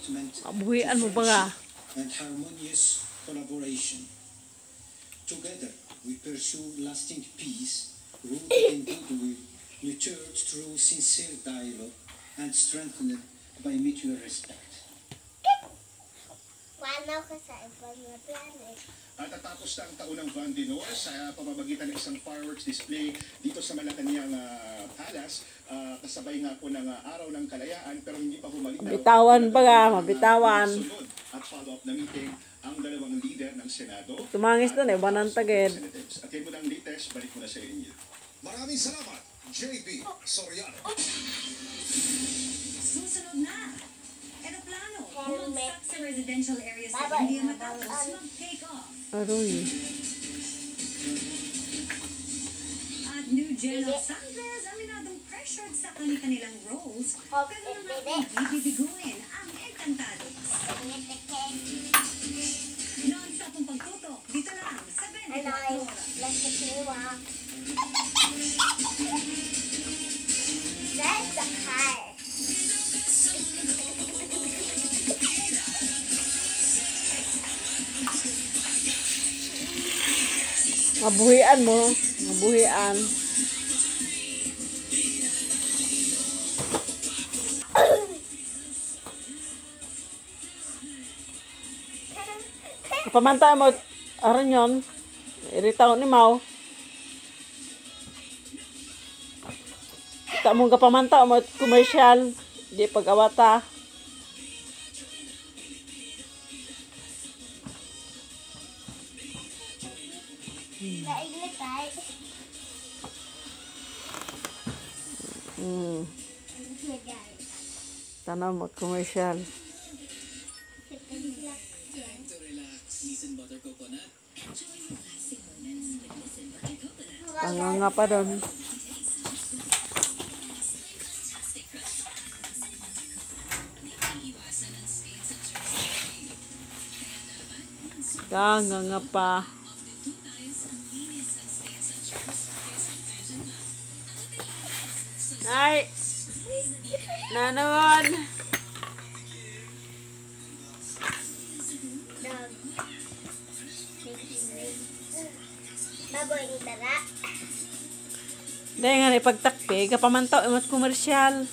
commitment Abuhian mo to ba nga? friendship and harmonious collaboration. Together, we pursue lasting peace, rooted in goodwill, nurtured through sincere dialogue, and strengthened by mutual respect. Wala ko sa ibang na planet. At tatapos na ang taunang Vandinor sa pamamagitan ng isang fireworks display dito sa Malacanang Palace. Kasabay nga po ng Araw ng Kalayaan pero hindi pa humalinaw. Bitawan ba nga? Mabitawan. At follow-up na meeting ang dalawang leader ng Senado. Tumangis doon eh, banang tagid. At yan mo ng latest, balik mo na sa inyo. Maraming salamat, JB Soriano. Susunod na. Aeroplano. Bumagsak sa residential areas sa India matapos mag-take off. Aroy. At New Gen of Sanders, aminadong pressured sa kanilang roles. Pero naman bibibiguin ang Encantados. Non-stop ang pagtutok. Dito lang sa 24 Oras. That's a car. Mabuhian mo. Mabuhian. Pamantay mo. Aron yun. Iritaw ni Mau. Kita mong kapamanta mo commercial. Di pag-awata. Naiglit tayo. Tanaw mo commercial. Tanga nga pa doon. Tanga nga pa. Ay! Nanawan! Dog. Baboy ni Tara. Dahil nga ipagtakpi, kapamantaw, imat komersyal.